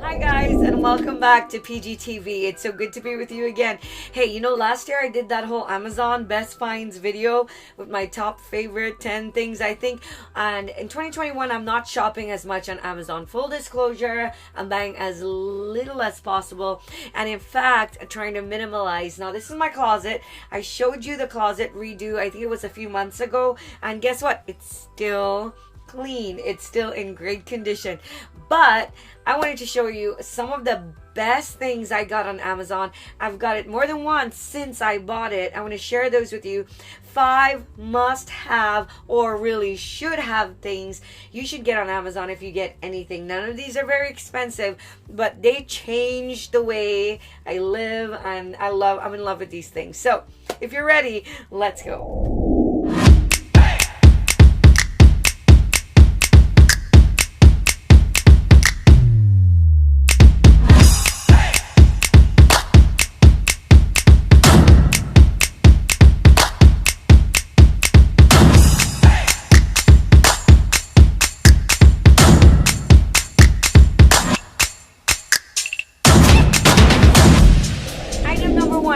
Hi guys, and welcome back to PGTV. It's so good to be with you again. Hey, last year I did that whole Amazon Best Finds video with my top favorite 10 things, I think. And in 2021, I'm not shopping as much on Amazon. Full disclosure, I'm buying as little as possible. And in fact, I'm trying to minimalize. Now, this is my closet. I showed you the closet redo, I think it was a few months ago. And guess what? It's still clean. It's still in great condition. But I wanted to show you some of the best things I got on Amazon. I've got it more than once since I bought it. I want to share those with you. 5 must-have or really should-have things you should get on Amazon if you get anything. None of these are very expensive, but they change the way I live, and I'm in love with these things. So if you're ready, let's go.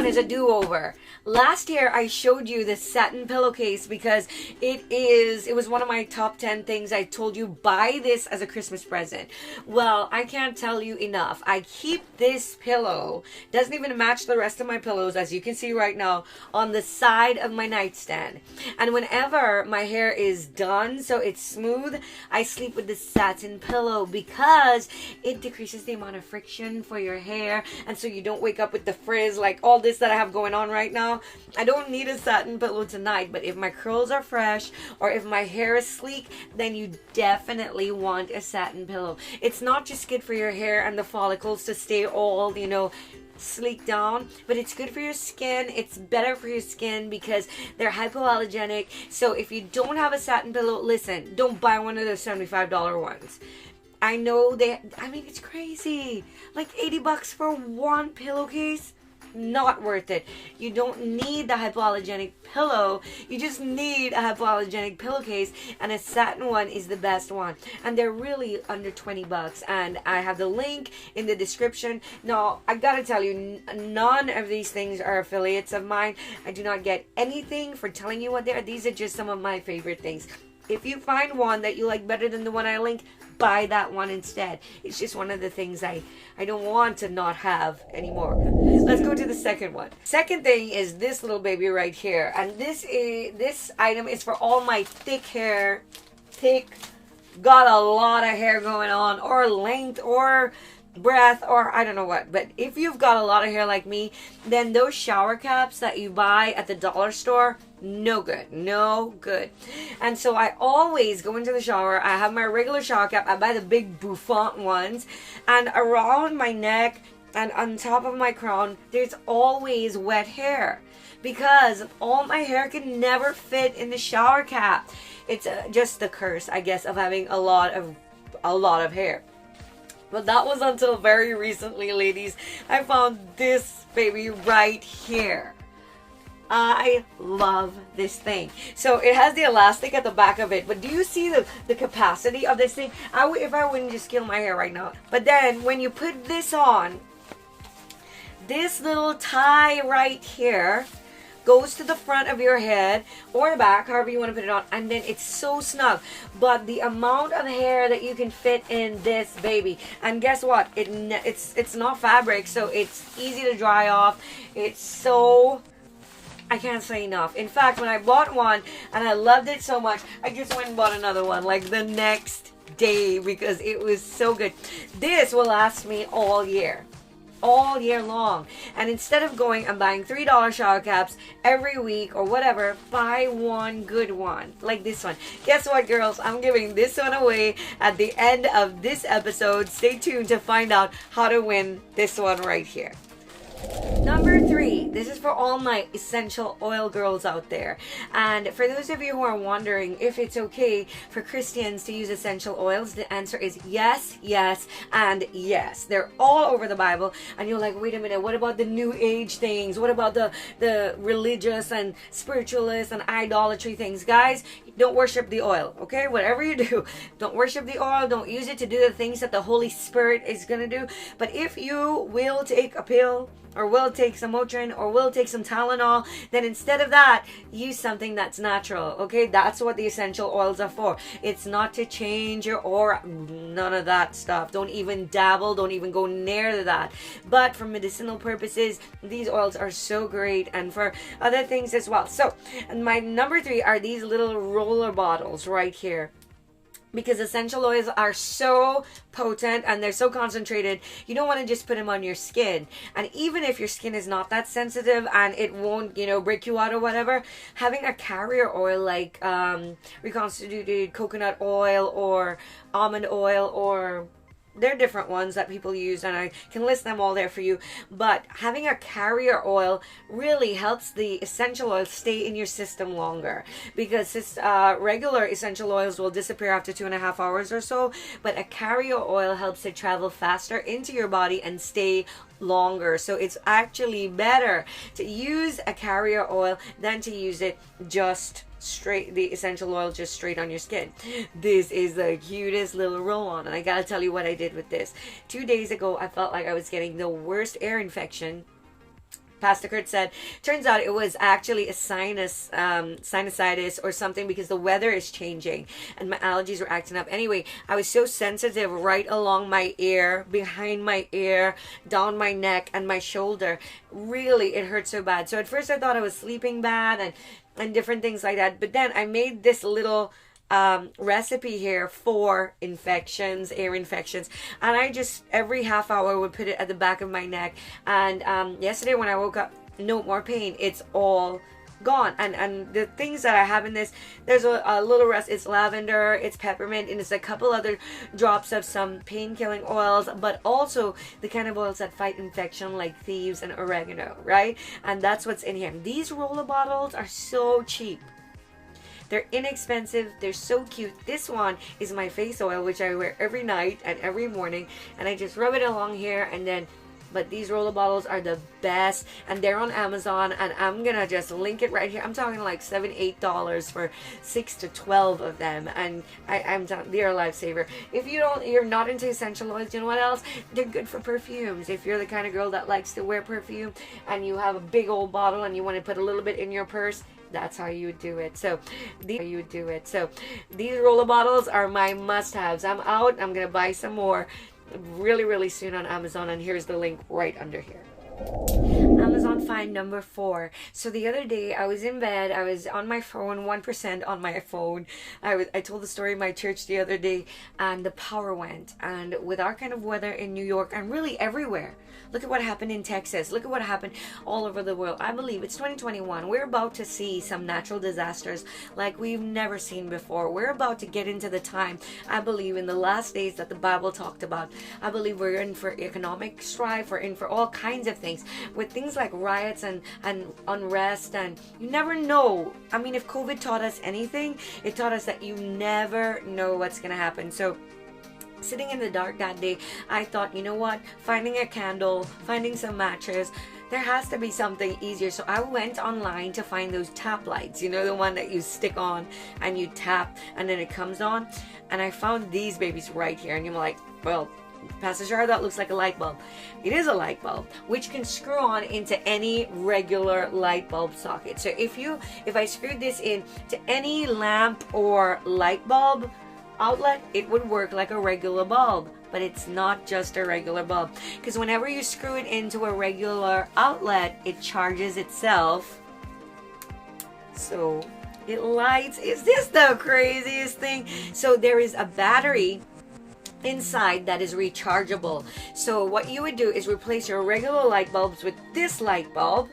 Is a do-over. Last year I showed you the satin pillowcase because it was one of my top 10 things. I told you buy this as a Christmas present. Well, I can't tell you enough. I keep this pillow, doesn't even match the rest of my pillows, as you can see right now, on the side of my nightstand. And whenever my hair is done so it's smooth, I sleep with this satin pillow because it decreases the amount of friction for your hair, and so you don't wake up with the frizz like all this that I have going on right now. I don't need a satin pillow tonight, but if my curls are fresh or if my hair is sleek, then you definitely want a satin pillow. It's not just good for your hair and the follicles to stay all, sleek down, but it's good for your skin. It's better for your skin because they're hypoallergenic. So if you don't have a satin pillow, listen, don't buy one of those $75 ones. I know it's crazy. Like $80 for one pillowcase. Not worth it. You don't need the hypoallergenic pillow. You just need a hypoallergenic pillowcase, and a satin one is the best one. And they're really under $20, and I have the link in the description. Now, I gotta tell you, none of these things are affiliates of mine. I do not get anything for telling you what they are. These are just some of my favorite things. If you find one that you like better than the one I link, buy that one instead. It's just one of the things I don't want to not have anymore. Let's go to the second one. Second thing is this little baby right here. And this item is for all my thick hair. Got a lot of hair going on, or length, or breath, or I don't know what. But if you've got a lot of hair like me, then those shower caps that you buy at the dollar store, no good. And so I always go into the shower. I have my regular shower cap. I buy the big bouffant ones, and around my neck and on top of my crown there's always wet hair because all my hair can never fit in the shower cap. It's just the curse, I guess, of having a lot of hair. But that was until very recently, ladies. I found this baby right here. I love this thing. So it has the elastic at the back of it, but do you see the capacity of this thing? If I wouldn't just kill my hair right now. But then when you put this on, this little tie right here goes to the front of your head or the back, however you want to put it on, and then it's so snug. But the amount of hair that you can fit in this baby, and guess what? It's not fabric, so it's easy to dry off. It's so, I can't say enough. In fact, when I bought one and I loved it so much, I just went and bought another one like the next day because it was so good. This will last me all year long. And instead of going and buying $3 shower caps every week or whatever, buy one good one like this one. Guess what, girls? I'm giving this one away at the end of this episode. Stay tuned to find out how to win this one right here. Number 3, this is for all my essential oil girls out there. And for those of you who are wondering if it's okay for Christians to use essential oils, the answer is yes, yes, and yes. They're all over the Bible. And you're like, wait a minute, what about the New Age things? What about the religious and spiritualist and idolatry things? Guys, don't worship the oil, okay? Whatever you do, don't worship the oil. Don't use it to do the things that the Holy Spirit is going to do. But if you will take a pill, or will take some Motrin, or will take some Tylenol, then instead of that, use something that's natural, okay? That's what the essential oils are for. It's not to change your aura, none of that stuff. Don't even dabble, don't even go near that. But for medicinal purposes, these oils are so great, and for other things as well. So, my number 3 are these little roller bottles right here. Because essential oils are so potent and they're so concentrated, you don't want to just put them on your skin. And even if your skin is not that sensitive and it won't, break you out or whatever, having a carrier oil like reconstituted coconut oil or almond oil, or there are different ones that people use, and I can list them all there for you. But having a carrier oil really helps the essential oil stay in your system longer, because regular essential oils will disappear after 2.5 hours or so, but a carrier oil helps it travel faster into your body and stay longer. So it's actually better to use a carrier oil than to use it just straight, the essential oil just straight on your skin. This is the cutest little roll-on, and I gotta tell you what I did with this. 2 days ago, I felt like I was getting the worst ear infection. Pastor Kurt said, turns out it was actually a sinusitis or something, because the weather is changing and my allergies were acting up. Anyway, I was so sensitive right along my ear, behind my ear, down my neck and my shoulder. Really, it hurt so bad. So at first I thought I was sleeping bad and different things like that. But then I made this little recipe here for infections, ear infections, and I just every half hour would put it at the back of my neck. And yesterday when I woke up, no more pain. It's all gone. And the things that I have in this, there's a little rest. It's lavender, it's peppermint, and it's a couple other drops of some pain-killing oils, but also the kind of oils that fight infection like thieves and oregano, right? And that's what's in here. These roller bottles are so cheap. They're inexpensive. They're so cute. This one is my face oil, which I wear every night and every morning, and I just rub it along here. And then, but these roller bottles are the best, and they're on Amazon, and I'm gonna just link it right here. I'm talking like $7-8 for 6 to 12 of them, and they're a lifesaver. If you're not into essential oils, you know what else? They're good for perfumes. If you're the kind of girl that likes to wear perfume and you have a big old bottle and you want to put a little bit in your purse, that's how you would do it. So these roller bottles are my must-haves. I'm out. I'm gonna buy some more really, really soon on Amazon, and here's the link right under here. Amazon find number 4. So the other day I was in bed, I was on my phone, 1% on my phone. I told the story in my church the other day, and the power went. And with our kind of weather in New York and really everywhere, look at what happened in Texas, look at what happened all over the world. I believe it's 2021. We're about to see some natural disasters like we've never seen before. We're about to get into the time, I believe, in the last days that the Bible talked about. I believe we're in for economic strife, we're in for all kinds of things, with things like riots and unrest, and you never know. I mean, if COVID taught us anything, it taught us that you never know what's gonna happen. So sitting in the dark that day, I thought, you know what, finding a candle, finding some matches, there has to be something easier. So I went online to find those tap lights, you know, the one that you stick on and you tap and then it comes on. And I found these babies right here, and you're like, well, Pastor Sharo, that looks like a light bulb. It is a light bulb, which can screw on into any regular light bulb socket. So if I screwed this in to any lamp or light bulb outlet, it would work like a regular bulb. But it's not just a regular bulb, because whenever you screw it into a regular outlet, it charges itself, so it lights. Is this the craziest thing? So there is a battery inside that is rechargeable. So what you would do is replace your regular light bulbs with this light bulb,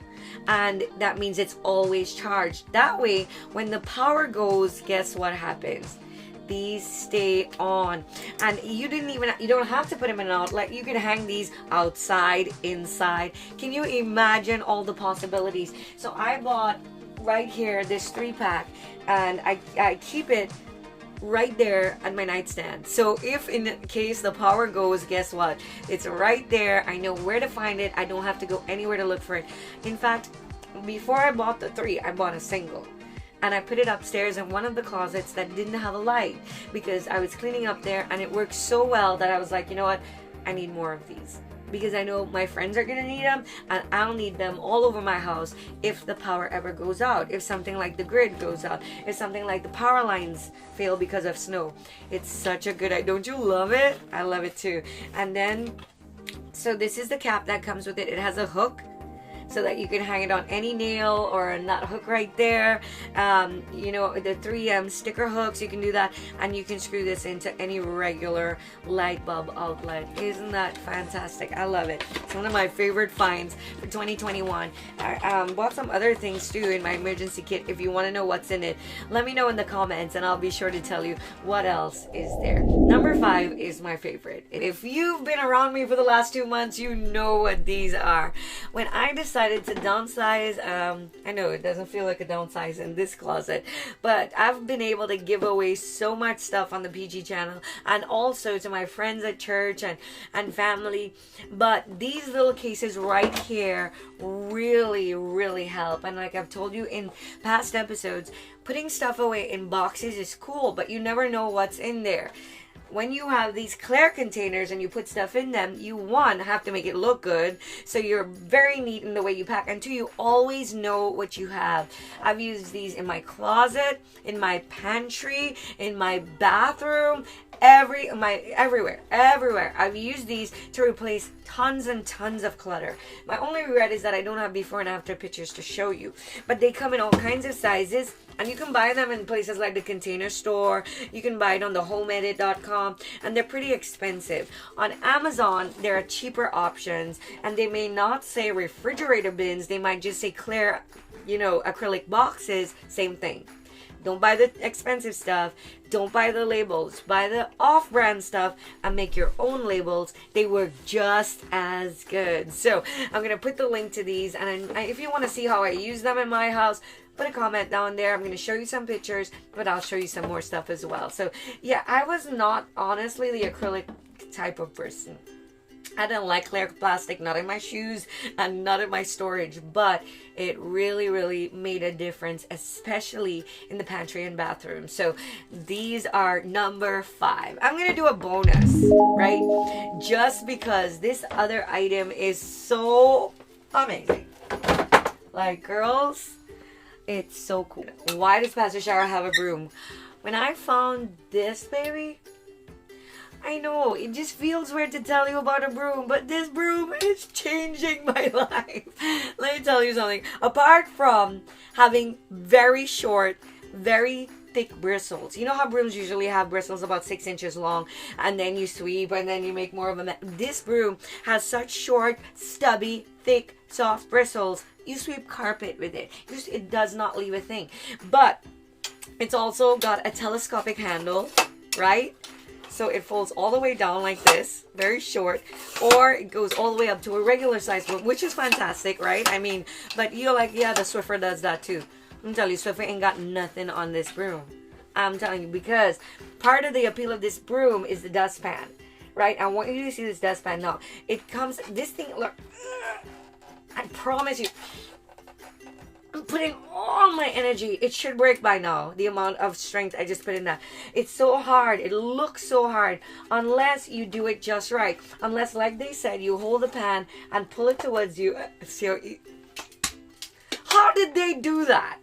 and that means it's always charged. That way, when the power goes, guess what happens? These stay on, and you don't have to put them in an outlet. You can hang these outside, inside. Can you imagine all the possibilities? So I bought right here this 3-pack, and I keep it right there at my nightstand. So if in case the power goes, guess what? It's right there. I know where to find it. I don't have to go anywhere to look for it. In fact, before I bought the 3, I bought a single. and I put it upstairs in one of the closets that didn't have a light because I was cleaning up there, and it worked so well that I was like, you know what, I need more of these because I know my friends are gonna need them, and I'll need them all over my house if the power ever goes out, if something like the grid goes out, if something like the power lines fail because of snow. It's such a good idea. Don't you love it? I love it too. And then, so this is the cap that comes with it. It has a hook so that you can hang it on any nail or a nut hook right there. You know, the 3M sticker hooks, you can do that, and you can screw this into any regular light bulb outlet. Isn't that fantastic? I love it. It's one of my favorite finds for 2021. I bought some other things too in my emergency kit. If you want to know what's in it, let me know in the comments and I'll be sure to tell you what else is there. Number 5 is my favorite. If you've been around me for the last 2 months, you know what these are. When I decided to downsize, I know it doesn't feel like a downsize in this closet, but I've been able to give away so much stuff on the PG channel and also to my friends at church and family. But these little cases right here really help. And like I've told you in past episodes, putting stuff away in boxes is cool, but you never know what's in there. When you have these clear containers and you put stuff in them, you, one, have to make it look good, so you're very neat in the way you pack, and two, you always know what you have. I've used these in my closet, in my pantry, in my bathroom, everywhere. I've used these to replace tons and tons of clutter. My only regret is that I don't have before and after pictures to show you, but they come in all kinds of sizes. And you can buy them in places like the Container Store. You can buy it on the homeedit.com. And they're pretty expensive. On Amazon, there are cheaper options. And they may not say refrigerator bins. They might just say clear, you know, acrylic boxes. Same thing. Don't buy the expensive stuff. Don't buy the labels. Buy the off-brand stuff and make your own labels. They work just as good. So I'm going to put the link to these. And if you want to see how I use them in my house, put a comment down there. I'm going to show you some pictures, but I'll show you some more stuff as well. So yeah, I was not honestly the acrylic type of person. I didn't like clear plastic, not in my shoes and not in my storage, but it really made a difference, especially in the pantry and bathroom. So these are number 5. I'm going to do a bonus, right? Just because this other item is so amazing. Like, girls, it's so cool. Why does Pastor Sharo have a broom? When I found this baby, I know, it just feels weird to tell you about a broom, but this broom is changing my life. Let me tell you something. Apart from having very short, very thick bristles. You know how brooms usually have bristles about 6 inches long, and then you sweep and then you make more of a mess. This broom has such short, stubby, thick, soft bristles. You sweep carpet with it. It does not leave a thing. But it's also got a telescopic handle, right? So it folds all the way down like this, very short, or it goes all the way up to a regular size broom, which is fantastic, right? I mean, but you're like, yeah, the Swiffer does that too. I'm telling you, Swiffer ain't got nothing on this broom. I'm telling you, because part of the appeal of this broom is the dustpan, right? I want you to see this dustpan now. It comes, this thing, look, I promise you, I'm putting all my energy. It should break by now, the amount of strength I just put in that. It's so hard. It looks so hard unless you do it just right. Unless, like they said, you hold the pan and pull it towards you. How did they do that?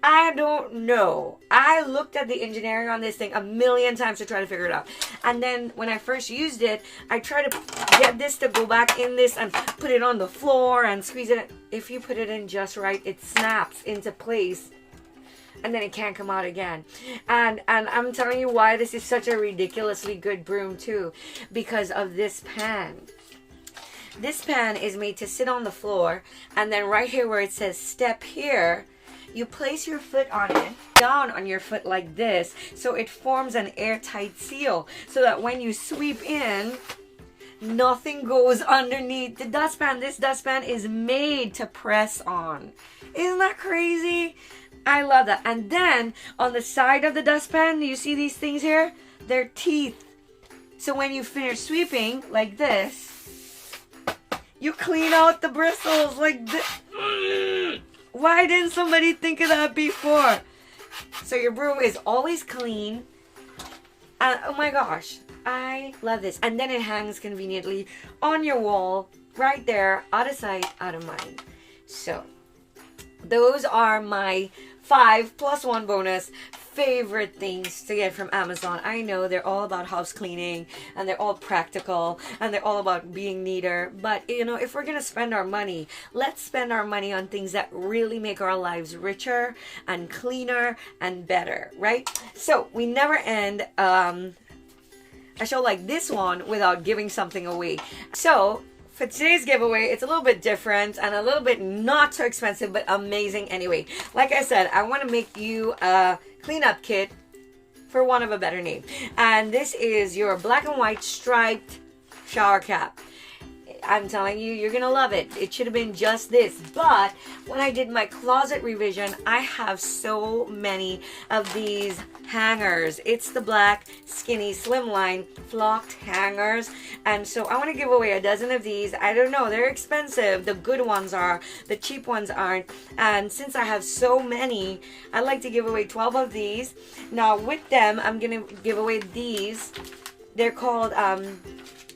I don't know. I looked at the engineering on this thing a million times to try to figure it out. And then when I first used it, I tried to get this to go back in this and put it on the floor and squeeze it. If you put it in just right, it snaps into place and then it can't come out again. And I'm telling you why this is such a ridiculously good broom too, because of this pan. This pan is made to sit on the floor, and then right here where it says step here, you place your foot on it, down on your foot like this, so it forms an airtight seal, so that when you sweep in, nothing goes underneath the dustpan. This dustpan is made to press on. Isn't that crazy? I love that. And then on the side of the dustpan, you see these things here? They're teeth. So when you finish sweeping like this, you clean out the bristles like this. Why didn't somebody think of that before? So your broom is always clean. Oh my gosh, I love this. And then it hangs conveniently on your wall, right there, out of sight, out of mind. So those are my 5 plus 1 bonus favorite things to get from Amazon. I know they're all about house cleaning and they're all practical and they're all about being neater, but you know, if we're gonna spend our money, let's spend our money on things that really make our lives richer and cleaner and better, right? So we never end a show like this one without giving something away. So for today's giveaway, it's a little bit different and a little bit not so expensive, but amazing anyway. Like I said, I want to make you a cleanup kit, for want of a better name. And this is your black and white striped shower cap. I'm telling you, you're gonna love it. It should have been just this, but when I did my closet revision, I have so many of these hangers. It's the black, skinny, slimline, flocked hangers, and so I want to give away a dozen of these. I don't know, they're expensive. The good ones are, the cheap ones aren't, and since I have so many, I'd like to give away 12 of these. Now with them, I'm gonna give away these. They're called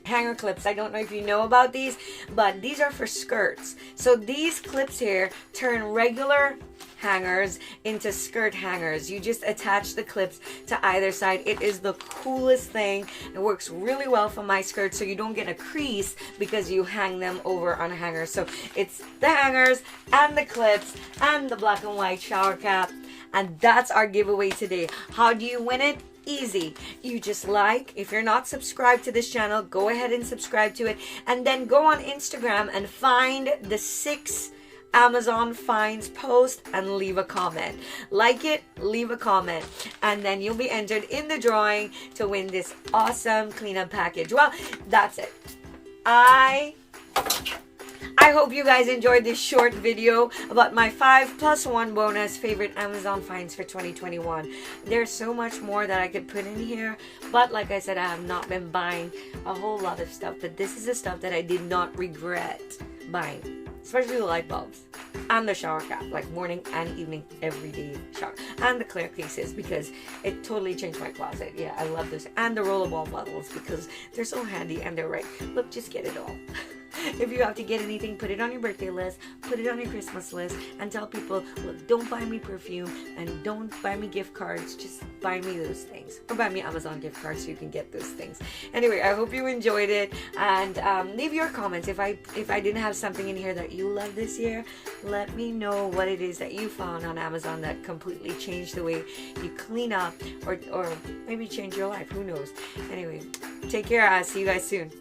hanger clips. I don't know if you know about these, but these are for skirts. So these clips here turn regular hangers into skirt hangers. You just attach the clips to either side. It is the coolest thing. It works really well for my skirts, so you don't get a crease because you hang them over on a hanger. So it's the hangers and the clips and the black and white shower cap, and that's our giveaway today. How do you win it? Easy. You just if you're not subscribed to this channel, go ahead and subscribe to it, and then go on Instagram and find the 6 Amazon finds post and leave a comment. Like it, leave a comment, and then you'll be entered in the drawing to win this awesome cleanup package. Well, that's it. I hope you guys enjoyed this short video about my 5 plus 1 bonus favorite Amazon finds for 2021. There's so much more that I could put in here, but like I said, I have not been buying a whole lot of stuff, but this is the stuff that I did not regret buying, especially the light bulbs and the shower cap, like morning and evening everyday shower, and the clear cases because it totally changed my closet. Yeah, I love those, and the rollerball bottles because they're so handy and they're right. Look, just get it all. If you have to get anything, put it on your birthday list, put it on your Christmas list, and tell people, look, don't buy me perfume and don't buy me gift cards, just buy me those things, or buy me Amazon gift cards so you can get those things. Anyway, I hope you enjoyed it, and leave your comments. If I didn't have something in here that you love this year, let me know what it is that you found on Amazon that completely changed the way you clean up, or maybe change your life, who knows. Anyway, take care. I'll see you guys soon.